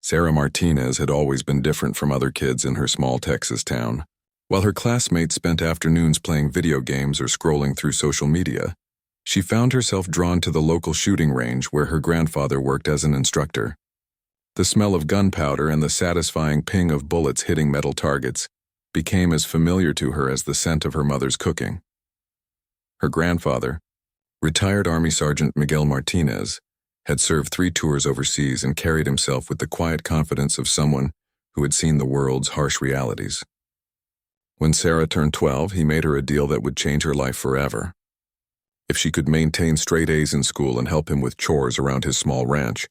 Sarah Martinez had always been different from other kids in her small Texas town. While her classmates spent afternoons playing video games or scrolling through social media, she found herself drawn to the local shooting range where her grandfather worked as an instructor. The smell of gunpowder and the satisfying ping of bullets hitting metal targets became as familiar to her as the scent of her mother's cooking. Her grandfather, retired Army Sergeant Miguel Martinez, had served 3 tours overseas and carried himself with the quiet confidence of someone who had seen the world's harsh realities. When Sarah turned 12, he made her a deal that would change her life forever. If she could maintain straight A's in school and help him with chores around his small ranch,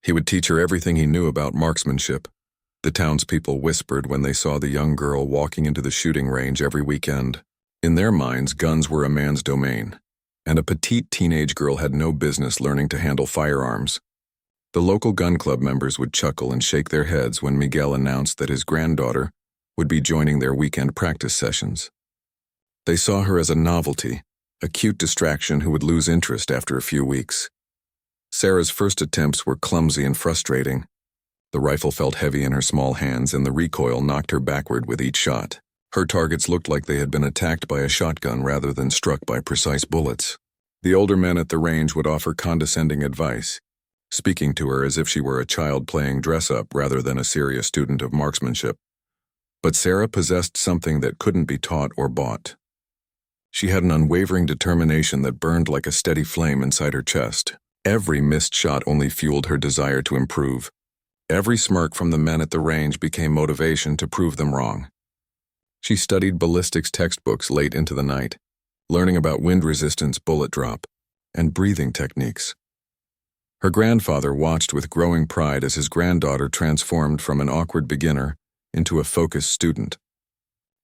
he would teach her everything he knew about marksmanship. The townspeople whispered when they saw the young girl walking into the shooting range every weekend. In their minds, guns were a man's domain, and a petite teenage girl had no business learning to handle firearms. The local gun club members would chuckle and shake their heads when Miguel announced that his granddaughter would be joining their weekend practice sessions. They saw her as a novelty, a cute distraction who would lose interest after a few weeks. Sarah's first attempts were clumsy and frustrating. The rifle felt heavy in her small hands, and the recoil knocked her backward with each shot. Her targets looked like they had been attacked by a shotgun rather than struck by precise bullets. The older men at the range would offer condescending advice, speaking to her as if she were a child playing dress-up rather than a serious student of marksmanship. But Sarah possessed something that couldn't be taught or bought. She had an unwavering determination that burned like a steady flame inside her chest. Every missed shot only fueled her desire to improve. Every smirk from the men at the range became motivation to prove them wrong. She studied ballistics textbooks late into the night, learning about wind resistance, bullet drop, and breathing techniques. Her grandfather watched with growing pride as his granddaughter transformed from an awkward beginner into a focused student.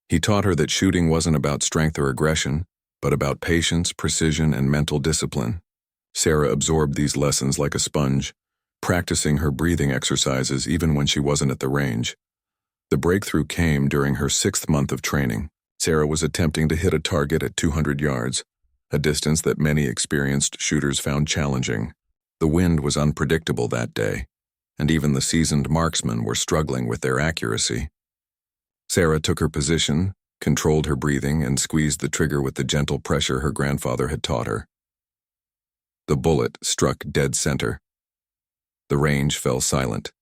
He taught her that shooting wasn't about strength or aggression, but about patience, precision, and mental discipline. Sarah absorbed these lessons like a sponge, practicing her breathing exercises even when she wasn't at the range. The breakthrough came during her 6th month of training. Sarah was attempting to hit a target at 200 yards, a distance that many experienced shooters found challenging. The wind was unpredictable that day, and even the seasoned marksmen were struggling with their accuracy. Sarah took her position, controlled her breathing, and squeezed the trigger with the gentle pressure her grandfather had taught her. The bullet struck dead center. The range fell silent.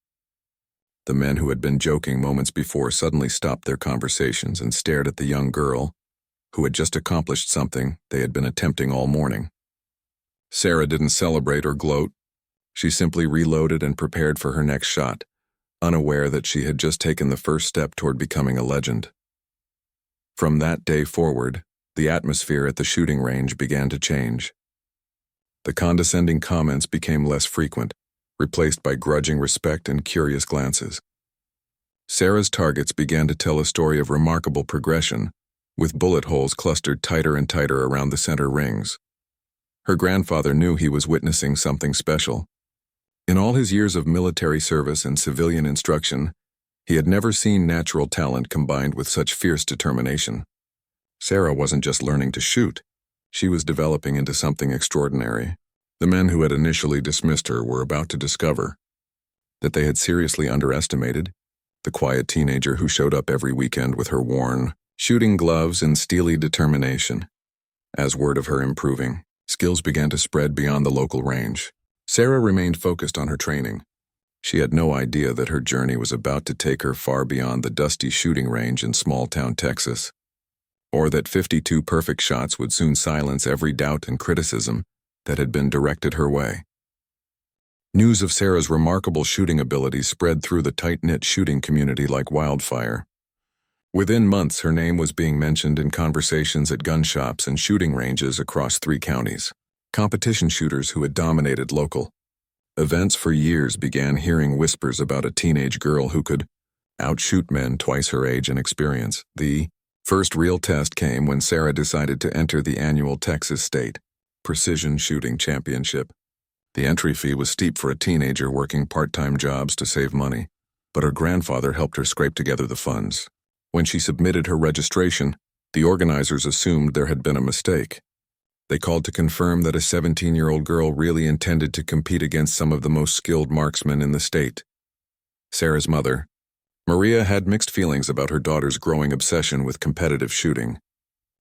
The men who had been joking moments before suddenly stopped their conversations and stared at the young girl, who had just accomplished something they had been attempting all morning. Sarah didn't celebrate or gloat. She simply reloaded and prepared for her next shot, unaware that she had just taken the first step toward becoming a legend. From that day forward, the atmosphere at the shooting range began to change. The condescending comments became less frequent, replaced by grudging respect and curious glances. Sarah's targets began to tell a story of remarkable progression, with bullet holes clustered tighter and tighter around the center rings. Her grandfather knew he was witnessing something special. In all his years of military service and civilian instruction, he had never seen natural talent combined with such fierce determination. Sarah wasn't just learning to shoot. She was developing into something extraordinary. The men who had initially dismissed her were about to discover that they had seriously underestimated the quiet teenager who showed up every weekend with her worn shooting gloves and steely determination. As word of her improving, skills began to spread beyond the local range. Sarah remained focused on her training. She had no idea that her journey was about to take her far beyond the dusty shooting range in small-town Texas, or that 52 perfect shots would soon silence every doubt and criticism that had been directed her way. News of Sarah's remarkable shooting abilities spread through the tight-knit shooting community like wildfire. Within months, her name was being mentioned in conversations at gun shops and shooting ranges across 3 counties. Competition shooters who had dominated local events for years began hearing whispers about a teenage girl who could outshoot men twice her age and experience. The first real test came when Sarah decided to enter the annual Texas State Precision Shooting Championship. The entry fee was steep for a teenager working part-time jobs to save money, but her grandfather helped her scrape together the funds. When she submitted her registration, the organizers assumed there had been a mistake. They called to confirm that a 17-year-old girl really intended to compete against some of the most skilled marksmen in the state. Sarah's mother, Maria, had mixed feelings about her daughter's growing obsession with competitive shooting.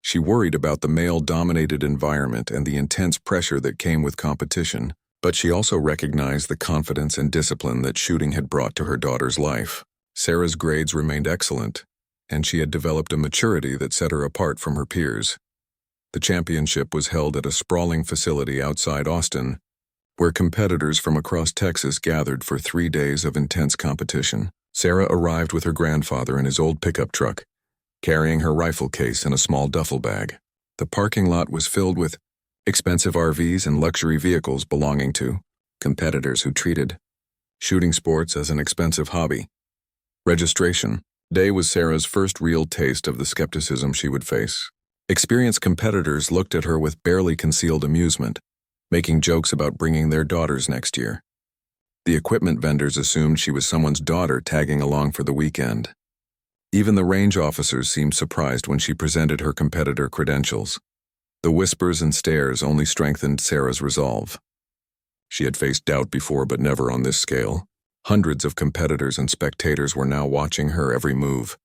She worried about the male-dominated environment and the intense pressure that came with competition, but she also recognized the confidence and discipline that shooting had brought to her daughter's life. Sarah's grades remained excellent, and she had developed a maturity that set her apart from her peers. The championship was held at a sprawling facility outside Austin, where competitors from across Texas gathered for 3 days of intense competition. Sarah arrived with her grandfather in his old pickup truck, carrying her rifle case in a small duffel bag. The parking lot was filled with expensive RVs and luxury vehicles belonging to competitors who treated shooting sports as an expensive hobby. Registration day was Sarah's first real taste of the skepticism she would face. Experienced competitors looked at her with barely concealed amusement, making jokes about bringing their daughters next year. The equipment vendors assumed she was someone's daughter tagging along for the weekend. Even the range officers seemed surprised when she presented her competitor credentials. The whispers and stares only strengthened Sarah's resolve. She had faced doubt before, but never on this scale. Hundreds of competitors and spectators were now watching her every move,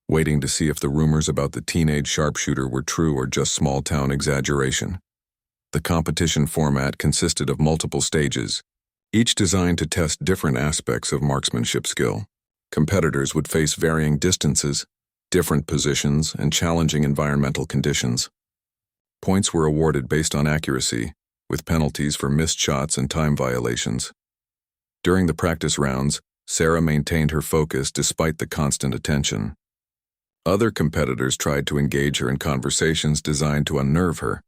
waiting to see if the rumors about the teenage sharpshooter were true or just small-town exaggeration. The competition format consisted of multiple stages, each designed to test different aspects of marksmanship skill. Competitors would face varying distances, different positions, and challenging environmental conditions. Points were awarded based on accuracy, with penalties for missed shots and time violations. During the practice rounds, Sarah maintained her focus despite the constant attention. Other competitors tried to engage her in conversations designed to unnerve her,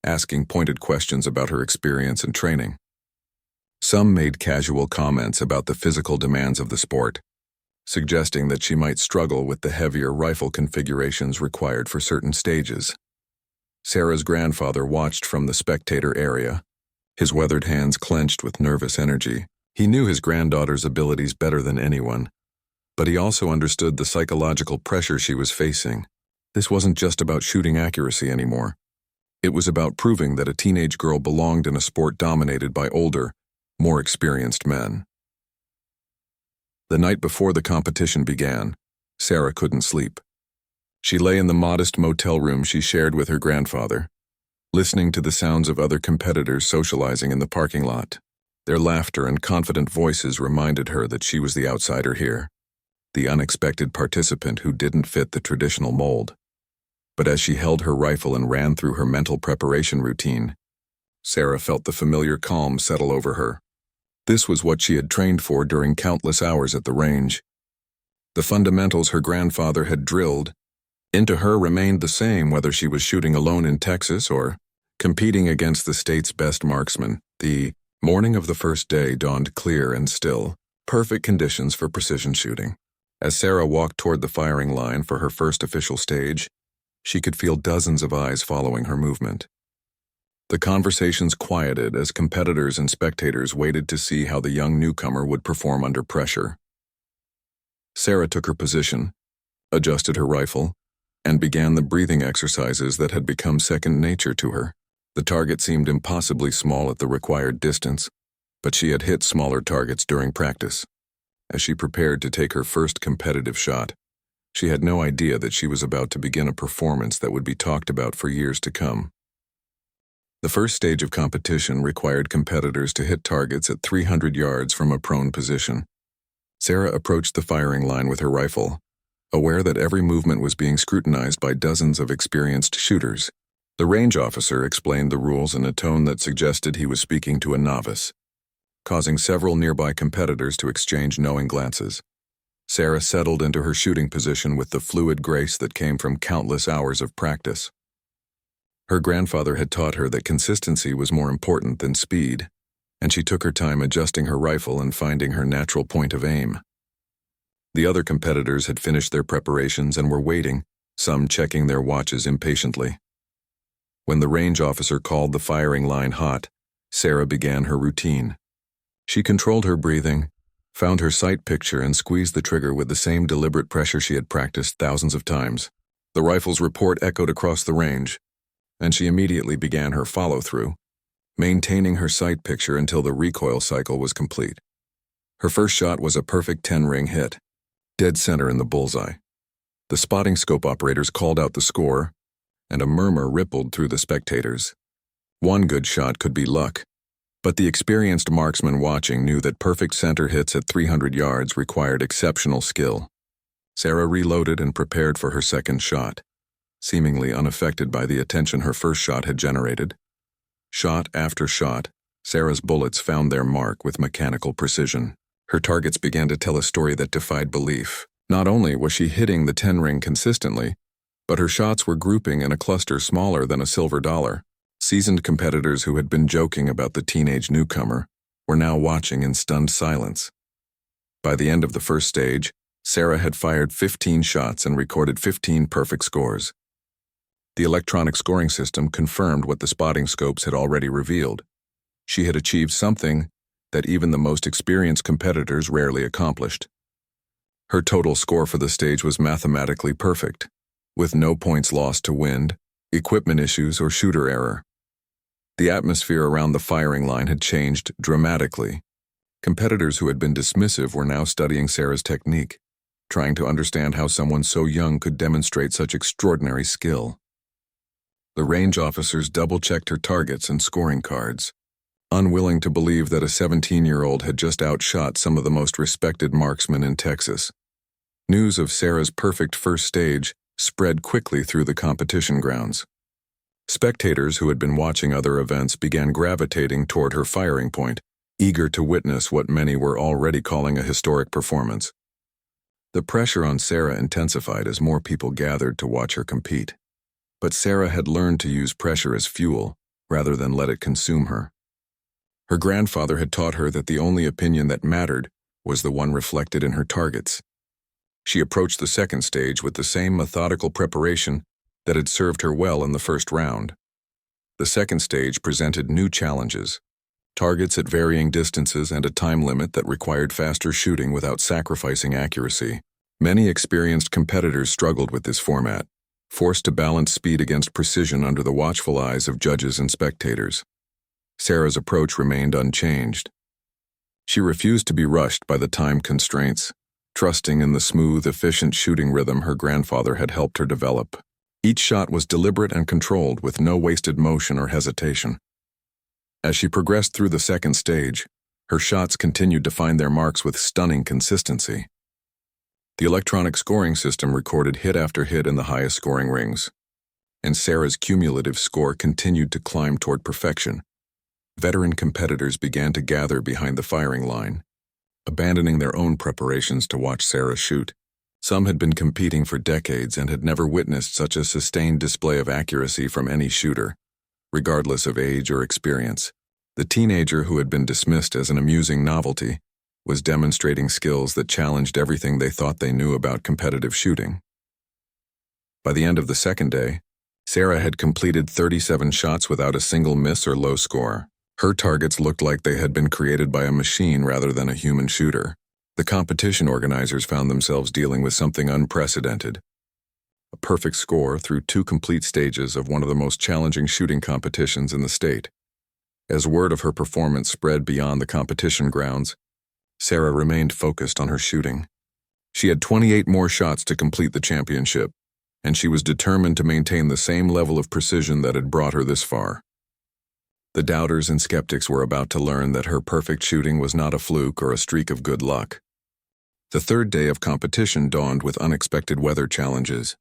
asking pointed questions about her experience and training. Some made casual comments about the physical demands of the sport, suggesting that she might struggle with the heavier rifle configurations required for certain stages. Sarah's grandfather watched from the spectator area, his weathered hands clenched with nervous energy. He knew his granddaughter's abilities better than anyone, but he also understood the psychological pressure she was facing. This wasn't just about shooting accuracy anymore. It was about proving that a teenage girl belonged in a sport dominated by older, more experienced men. The night before the competition began, Sarah couldn't sleep. She lay in the modest motel room she shared with her grandfather, listening to the sounds of other competitors socializing in the parking lot. Their laughter and confident voices reminded her that she was the outsider here, the unexpected participant who didn't fit the traditional mold. But as she held her rifle and ran through her mental preparation routine, Sarah felt the familiar calm settle over her. This was what she had trained for during countless hours at the range. The fundamentals her grandfather had drilled into her remained the same whether she was shooting alone in Texas or competing against the state's best marksmen. The morning of the first day dawned clear and still, perfect conditions for precision shooting. As Sarah walked toward the firing line for her first official stage, she could feel dozens of eyes following her movement. The conversations quieted as competitors and spectators waited to see how the young newcomer would perform under pressure. Sarah took her position, adjusted her rifle, and began the breathing exercises that had become second nature to her. The target seemed impossibly small at the required distance, but she had hit smaller targets during practice. As she prepared to take her first competitive shot, she had no idea that she was about to begin a performance that would be talked about for years to come. The first stage of competition required competitors to hit targets at 300 yards from a prone position. Sarah approached the firing line with her rifle, aware that every movement was being scrutinized by dozens of experienced shooters. The range officer explained the rules in a tone that suggested he was speaking to a novice, causing several nearby competitors to exchange knowing glances. Sarah settled into her shooting position with the fluid grace that came from countless hours of practice. Her grandfather had taught her that consistency was more important than speed, and she took her time adjusting her rifle and finding her natural point of aim. The other competitors had finished their preparations and were waiting, some checking their watches impatiently. When the range officer called the firing line hot, Sarah began her routine. She controlled her breathing, found her sight picture, and squeezed the trigger with the same deliberate pressure she had practiced thousands of times. The rifle's report echoed across the range, and she immediately began her follow-through, maintaining her sight picture until the recoil cycle was complete. Her first shot was a perfect 10-ring hit, dead center in the bullseye. The spotting scope operators called out the score, and a murmur rippled through the spectators. One good shot could be luck, but the experienced marksman watching knew that perfect center hits at 300 yards required exceptional skill. Sarah reloaded and prepared for her second shot, seemingly unaffected by the attention her first shot had generated. Shot after shot, Sarah's bullets found their mark with mechanical precision. Her targets began to tell a story that defied belief. Not only was she hitting the 10-ring consistently, but her shots were grouping in a cluster smaller than a silver dollar. Seasoned competitors who had been joking about the teenage newcomer were now watching in stunned silence. By the end of the first stage, Sarah had fired 15 shots and recorded 15 perfect scores. The electronic scoring system confirmed what the spotting scopes had already revealed. She had achieved something that even the most experienced competitors rarely accomplished. Her total score for the stage was mathematically perfect, with no points lost to wind, equipment issues, or shooter error. The atmosphere around the firing line had changed dramatically. Competitors who had been dismissive were now studying Sarah's technique, trying to understand how someone so young could demonstrate such extraordinary skill. The range officers double-checked her targets and scoring cards, unwilling to believe that a 17-year-old had just outshot some of the most respected marksmen in Texas. News of Sarah's perfect first stage spread quickly through the competition grounds. Spectators who had been watching other events began gravitating toward her firing point, eager to witness what many were already calling a historic performance. The pressure on Sarah intensified as more people gathered to watch her compete. But Sarah had learned to use pressure as fuel rather than let it consume her. Her grandfather had taught her that the only opinion that mattered was the one reflected in her targets. She approached the second stage with the same methodical preparation that had served her well in the first round. The second stage presented new challenges, targets at varying distances and a time limit that required faster shooting without sacrificing accuracy. Many experienced competitors struggled with this format, forced to balance speed against precision under the watchful eyes of judges and spectators. Sarah's approach remained unchanged. She refused to be rushed by the time constraints, trusting in the smooth, efficient shooting rhythm her grandfather had helped her develop. Each shot was deliberate and controlled, with no wasted motion or hesitation. As she progressed through the second stage, her shots continued to find their marks with stunning consistency. The electronic scoring system recorded hit after hit in the highest scoring rings, and Sarah's cumulative score continued to climb toward perfection. Veteran competitors began to gather behind the firing line, abandoning their own preparations to watch Sarah shoot. Some had been competing for decades and had never witnessed such a sustained display of accuracy from any shooter, regardless of age or experience. The teenager who had been dismissed as an amusing novelty was demonstrating skills that challenged everything they thought they knew about competitive shooting. By the end of the second day, Sarah had completed 37 shots without a single miss or low score. Her targets looked like they had been created by a machine rather than a human shooter. The competition organizers found themselves dealing with something unprecedented: a perfect score through 2 complete stages of one of the most challenging shooting competitions in the state. As word of her performance spread beyond the competition grounds, Sarah remained focused on her shooting. She had 28 more shots to complete the championship, and she was determined to maintain the same level of precision that had brought her this far. The doubters and skeptics were about to learn that her perfect shooting was not a fluke or a streak of good luck. The third day of competition dawned with unexpected weather challenges.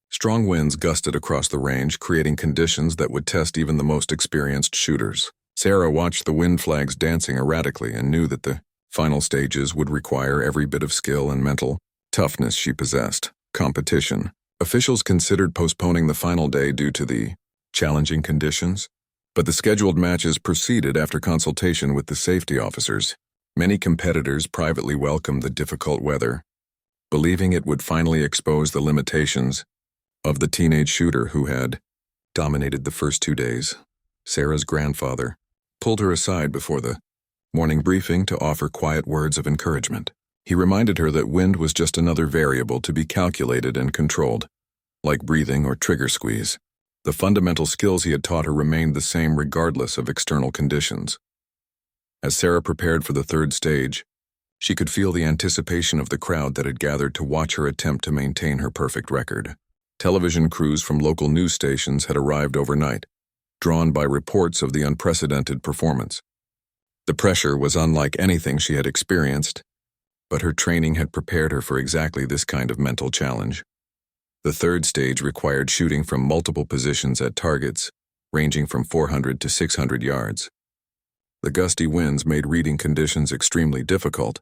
Strong winds gusted across the range, creating conditions that would test even the most experienced shooters. Sarah watched the wind flags dancing erratically and knew that the final stages would require every bit of skill and mental toughness she possessed. Competition. Officials considered postponing the final day due to the challenging conditions, but the scheduled matches proceeded after consultation with the safety officers. Many competitors privately welcomed the difficult weather, believing it would finally expose the limitations of the teenage shooter who had dominated the first 2 days. Sarah's grandfather pulled her aside before the morning briefing to offer quiet words of encouragement. He reminded her that wind was just another variable to be calculated and controlled, like breathing or trigger squeeze. The fundamental skills he had taught her remained the same regardless of external conditions. As Sarah prepared for the third stage, She could feel the anticipation of the crowd that had gathered to watch her attempt to maintain her perfect record. Television crews from local news stations had arrived overnight, drawn by reports of the unprecedented performance. The pressure was unlike anything she had experienced, but her training had prepared her for exactly this kind of mental challenge. The third stage required shooting from multiple positions at targets, ranging from 400 to 600 yards. The gusty winds made reading conditions extremely difficult,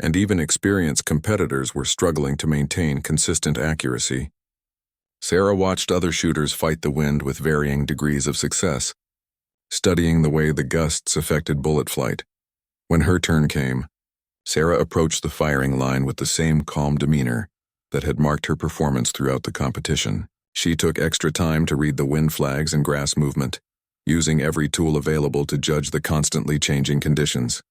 and even experienced competitors were struggling to maintain consistent accuracy. Sarah watched other shooters fight the wind with varying degrees of success, studying the way the gusts affected bullet flight. When her turn came, Sarah approached the firing line with the same calm demeanor that had marked her performance throughout the competition. She took extra time to read the wind flags and grass movement, using every tool available to judge the constantly changing conditions.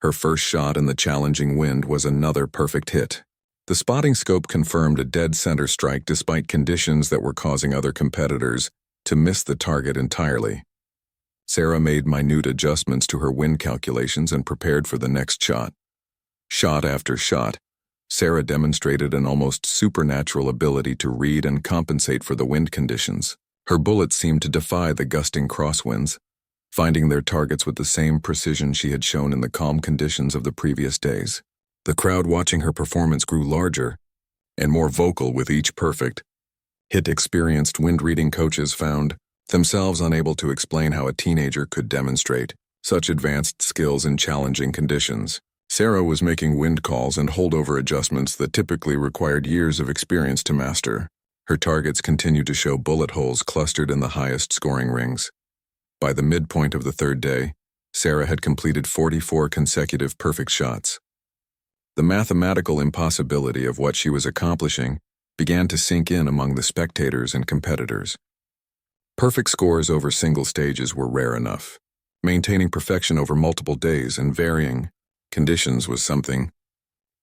Her first shot in the challenging wind was another perfect hit. The spotting scope confirmed a dead center strike despite conditions that were causing other competitors to miss the target entirely. Sarah made minute adjustments to her wind calculations and prepared for the next shot. Shot after shot, Sarah demonstrated an almost supernatural ability to read and compensate for the wind conditions. Her bullets seemed to defy the gusting crosswinds, finding their targets with the same precision she had shown in the calm conditions of the previous days. The crowd watching her performance grew larger and more vocal with each perfect hit. Experienced wind-reading coaches found themselves unable to explain how a teenager could demonstrate such advanced skills in challenging conditions. Sarah was making wind calls and holdover adjustments that typically required years of experience to master. Her targets continued to show bullet holes clustered in the highest scoring rings. By the midpoint of the third day, Sarah had completed 44 consecutive perfect shots. The mathematical impossibility of what she was accomplishing began to sink in among the spectators and competitors. Perfect scores over single stages were rare enough. Maintaining perfection over multiple days and varying conditions was something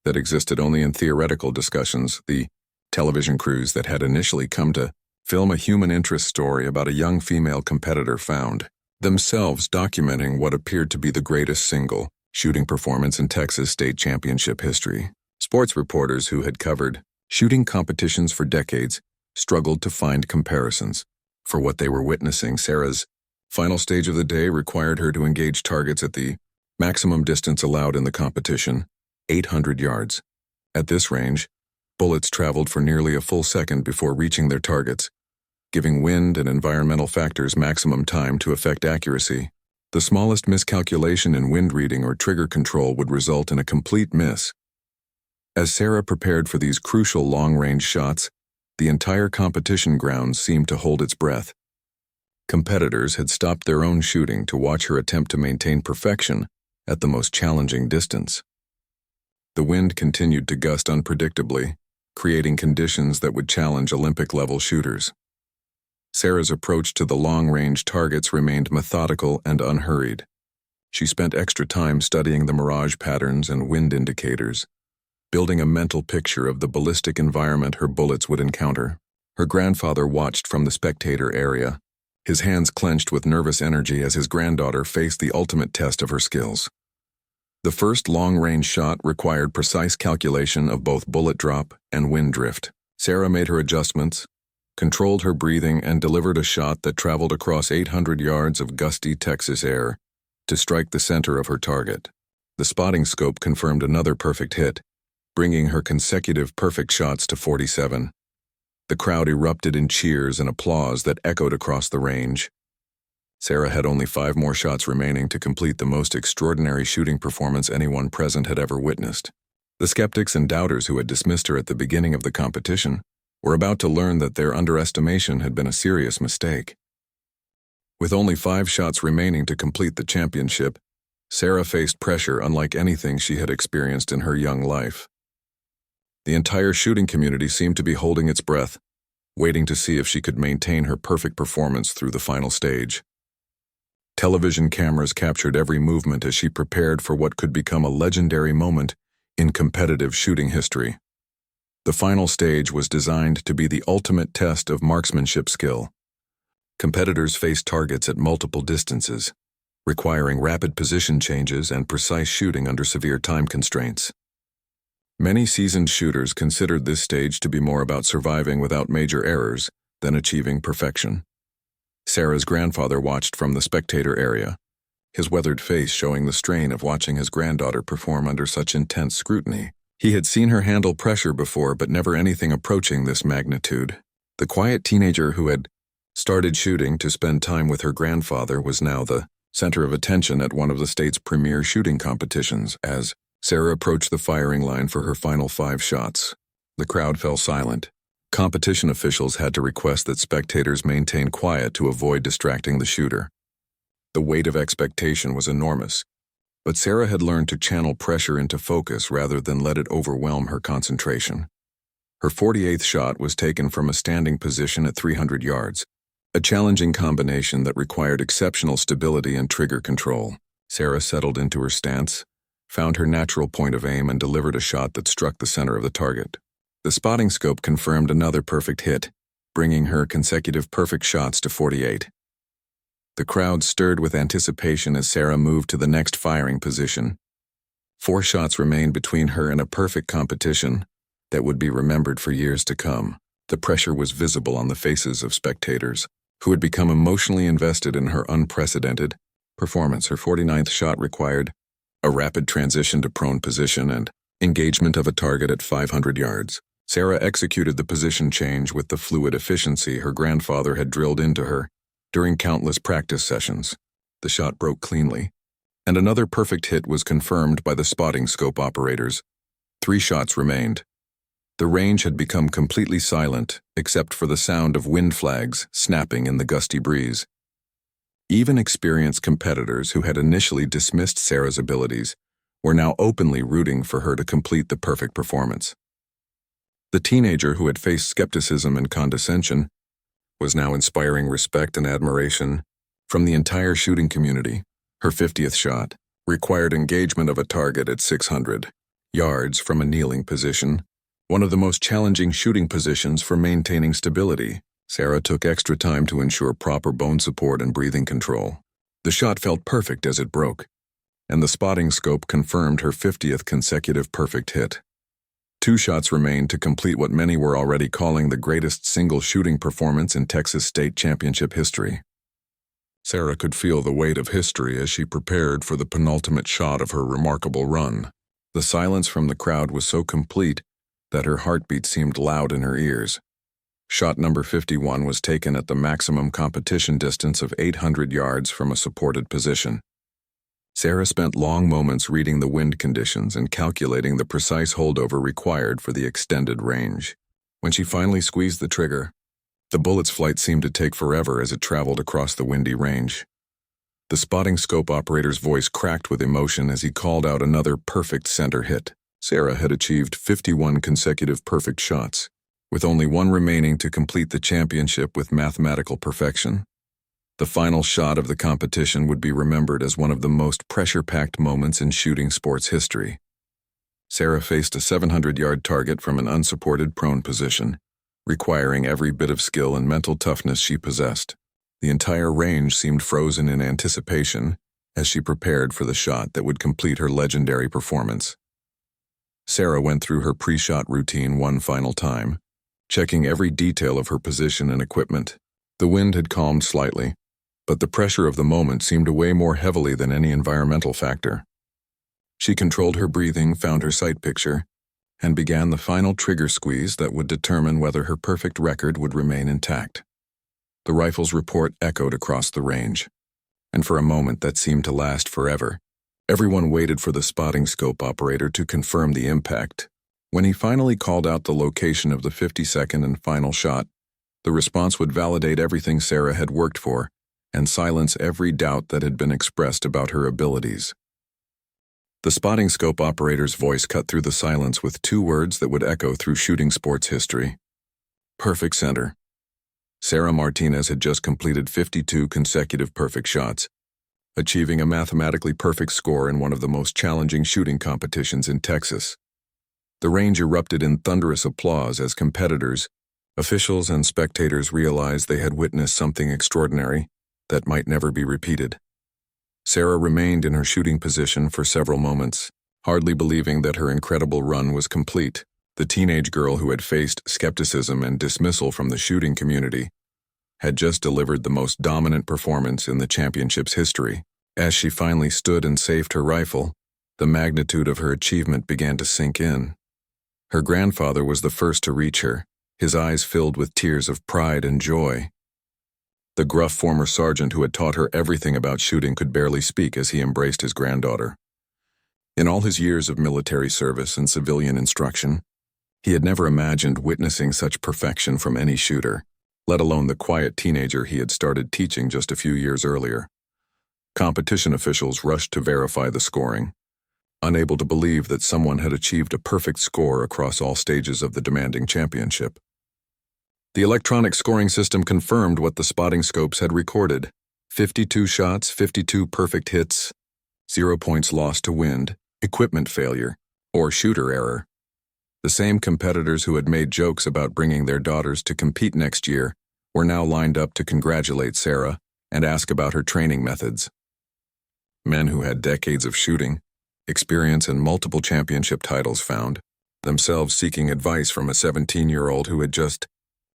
that existed only in theoretical discussions. The television crews that had initially come to film a human interest story about a young female competitor found themselves documenting what appeared to be the greatest single shooting performance in Texas state championship history. Sports reporters who had covered shooting competitions for decades struggled to find comparisons for what they were witnessing. Sarah's final stage of the day required her to engage targets at the maximum distance allowed in the competition, 800 yards. At this range, bullets traveled for nearly a full second before reaching their targets, giving wind and environmental factors maximum time to affect accuracy. The smallest miscalculation in wind reading or trigger control would result in a complete miss. As Sarah prepared for these crucial long-range shots, the entire competition grounds seemed to hold its breath. Competitors had stopped their own shooting to watch her attempt to maintain perfection at the most challenging distance. The wind continued to gust unpredictably, creating conditions that would challenge Olympic-level shooters. Sarah's approach to the long-range targets remained methodical and unhurried. She spent extra time studying the mirage patterns and wind indicators, building a mental picture of the ballistic environment her bullets would encounter. Her grandfather watched from the spectator area, his hands clenched with nervous energy as his granddaughter faced the ultimate test of her skills. The first long-range shot required precise calculation of both bullet drop and wind drift. Sarah made her adjustments, controlled her breathing, and delivered a shot that traveled across 800 yards of gusty Texas air to strike the center of her target. The spotting scope confirmed another perfect hit, bringing her consecutive perfect shots to 47. The crowd erupted in cheers and applause that echoed across the range. Sarah had only 5 more shots remaining to complete the most extraordinary shooting performance anyone present had ever witnessed. The skeptics and doubters who had dismissed her at the beginning of the competition were about to learn that their underestimation had been a serious mistake. With only 5 shots remaining to complete the championship, Sarah faced pressure unlike anything she had experienced in her young life. The entire shooting community seemed to be holding its breath, waiting to see if she could maintain her perfect performance through the final stage. Television cameras captured every movement as she prepared for what could become a legendary moment in competitive shooting history. The final stage was designed to be the ultimate test of marksmanship skill. Competitors faced targets at multiple distances, requiring rapid position changes and precise shooting under severe time constraints. Many seasoned shooters considered this stage to be more about surviving without major errors than achieving perfection. Sarah's grandfather watched from the spectator area, his weathered face showing the strain of watching his granddaughter perform under such intense scrutiny. He had seen her handle pressure before, but never anything approaching this magnitude. The quiet teenager who had started shooting to spend time with her grandfather was now the center of attention at one of the state's premier shooting competitions. As Sarah approached the firing line for her final 5 shots, the crowd fell silent. Competition officials had to request that spectators maintain quiet to avoid distracting the shooter. The weight of expectation was enormous, but Sarah had learned to channel pressure into focus rather than let it overwhelm her concentration. Her 48th shot was taken from a standing position at 300 yards, a challenging combination that required exceptional stability and trigger control. Sarah settled into her stance, found her natural point of aim, and delivered a shot that struck the center of the target. The spotting scope confirmed another perfect hit, bringing her consecutive perfect shots to 48. The crowd stirred with anticipation as Sarah moved to the next firing position. 4 shots remained between her and a perfect competition that would be remembered for years to come. The pressure was visible on the faces of spectators, who had become emotionally invested in her unprecedented performance. Her 49th shot required a rapid transition to prone position and engagement of a target at 500 yards. Sarah executed the position change with the fluid efficiency her grandfather had drilled into her during countless practice sessions. The shot broke cleanly, and another perfect hit was confirmed by the spotting scope operators. 3 shots remained. The range had become completely silent, except for the sound of wind flags snapping in the gusty breeze. Even experienced competitors who had initially dismissed Sarah's abilities were now openly rooting for her to complete the perfect performance. The teenager who had faced skepticism and condescension was now inspiring respect and admiration from the entire shooting community. Her 50th shot required engagement of a target at 600 yards from a kneeling position, one of the most challenging shooting positions for maintaining stability. Sarah took extra time to ensure proper bone support and breathing control. The shot felt perfect as it broke, and the spotting scope confirmed her 50th consecutive perfect hit. 2 shots remained to complete what many were already calling the greatest single shooting performance in Texas State Championship history. Sarah could feel the weight of history as she prepared for the penultimate shot of her remarkable run. The silence from the crowd was so complete that her heartbeat seemed loud in her ears. Shot number 51 was taken at the maximum competition distance of 800 yards from a supported position. Sarah spent long moments reading the wind conditions and calculating the precise holdover required for the extended range. When she finally squeezed the trigger, the bullet's flight seemed to take forever as it traveled across the windy range. The spotting scope operator's voice cracked with emotion as he called out another perfect center hit. Sarah had achieved 51 consecutive perfect shots, with only one remaining to complete the championship with mathematical perfection. The final shot of the competition would be remembered as one of the most pressure-packed moments in shooting sports history. Sarah faced a 700-yard target from an unsupported prone position, requiring every bit of skill and mental toughness she possessed. The entire range seemed frozen in anticipation as she prepared for the shot that would complete her legendary performance. Sarah went through her pre-shot routine one final time, checking every detail of her position and equipment. The wind had calmed slightly, but the pressure of the moment seemed to weigh more heavily than any environmental factor. She controlled her breathing, found her sight picture, and began the final trigger squeeze that would determine whether her perfect record would remain intact. The rifle's report echoed across the range, and for a moment that seemed to last forever. Everyone waited for the spotting scope operator to confirm the impact. When he finally called out the location of the 52nd and final shot, the response would validate everything Sarah had worked for and silence every doubt that had been expressed about her abilities. The spotting scope operator's voice cut through the silence with 2 words that would echo through shooting sports history. Perfect center. Sarah Martinez had just completed 52 consecutive perfect shots, achieving a mathematically perfect score in one of the most challenging shooting competitions in Texas. The range erupted in thunderous applause as competitors, officials, and spectators realized they had witnessed something extraordinary that might never be repeated. Sarah remained in her shooting position for several moments, hardly believing that her incredible run was complete. The teenage girl who had faced skepticism and dismissal from the shooting community had just delivered the most dominant performance in the championship's history. As she finally stood and saved her rifle, the magnitude of her achievement began to sink in. Her grandfather was the first to reach her, his eyes filled with tears of pride and joy. The gruff former sergeant who had taught her everything about shooting could barely speak as he embraced his granddaughter. In all his years of military service and civilian instruction, he had never imagined witnessing such perfection from any shooter, let alone the quiet teenager he had started teaching just a few years earlier. Competition officials rushed to verify the scoring, unable to believe that someone had achieved a perfect score across all stages of the demanding championship. The electronic scoring system confirmed what the spotting scopes had recorded: 52 shots, 52 perfect hits, 0 points lost to wind, equipment failure, or shooter error. The same competitors who had made jokes about bringing their daughters to compete next year were now lined up to congratulate Sarah and ask about her training methods. Men who had decades of shooting experience and multiple championship titles found themselves seeking advice from a 17-year-old who had just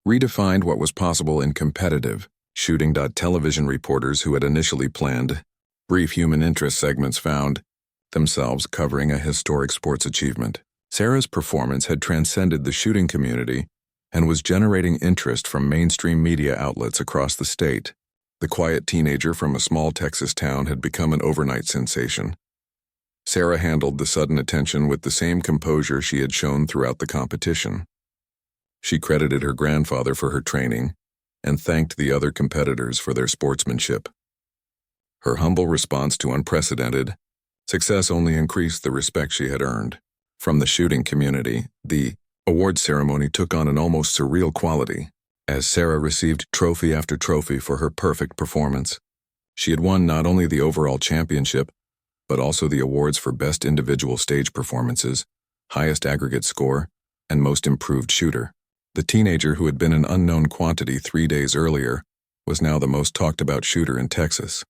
redefined what was possible in competitive shooting. Television reporters who had initially planned brief human interest segments found themselves covering a historic sports achievement. Sarah's performance had transcended the shooting community and was generating interest from mainstream media outlets across the state. The quiet teenager from a small Texas town had become an overnight sensation. Sarah handled the sudden attention with the same composure she had shown throughout the competition. She credited her grandfather for her training and thanked the other competitors for their sportsmanship. Her humble response to unprecedented success only increased the respect she had earned. From the shooting community, the award ceremony took on an almost surreal quality, as Sarah received trophy after trophy for her perfect performance. She had won not only the overall championship, but also the awards for Best Individual Stage Performances, Highest Aggregate Score, and Most Improved Shooter. The teenager who had been an unknown quantity 3 days earlier was now the most talked-about shooter in Texas.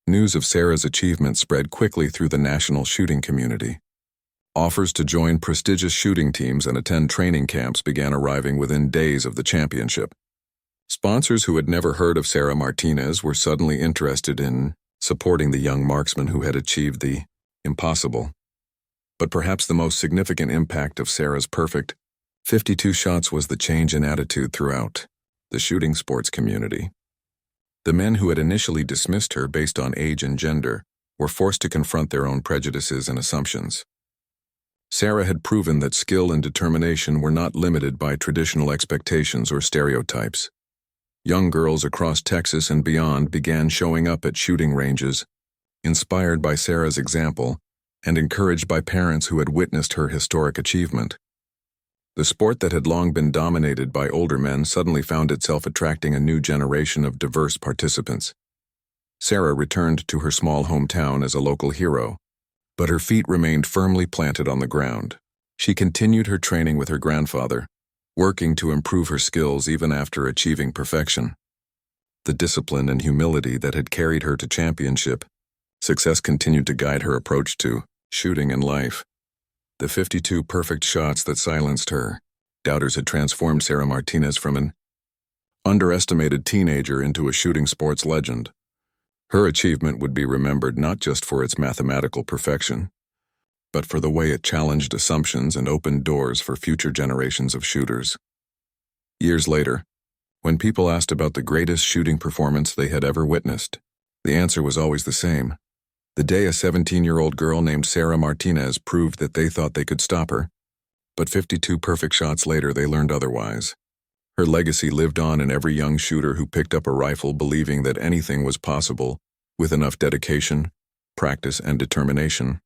News of Sarah's achievement spread quickly through the national shooting community. Offers to join prestigious shooting teams and attend training camps began arriving within days of the championship. Sponsors who had never heard of Sarah Martinez were suddenly interested in supporting the young marksman who had achieved the impossible. But perhaps the most significant impact of Sarah's perfect 52 shots was the change in attitude throughout the shooting sports community. The men who had initially dismissed her based on age and gender were forced to confront their own prejudices and assumptions. Sarah had proven that skill and determination were not limited by traditional expectations or stereotypes. Young girls across Texas and beyond began showing up at shooting ranges, inspired by Sarah's example and encouraged by parents who had witnessed her historic achievement. The sport that had long been dominated by older men suddenly found itself attracting a new generation of diverse participants. Sarah returned to her small hometown as a local hero, but her feet remained firmly planted on the ground. She continued her training with her grandfather, working to improve her skills even after achieving perfection. The discipline and humility that had carried her to championship success continued to guide her approach to shooting and life. The 52 perfect shots that silenced her doubters had transformed Sarah Martinez from an underestimated teenager into a shooting sports legend. Her achievement would be remembered not just for its mathematical perfection, but for the way it challenged assumptions and opened doors for future generations of shooters. Years later, when people asked about the greatest shooting performance they had ever witnessed, the answer was always the same: the day a 17-year-old girl named Sarah Martinez proved that they thought they could stop her, but 52 perfect shots later they learned otherwise. Her legacy lived on in every young shooter who picked up a rifle believing that anything was possible with enough dedication, practice, and determination.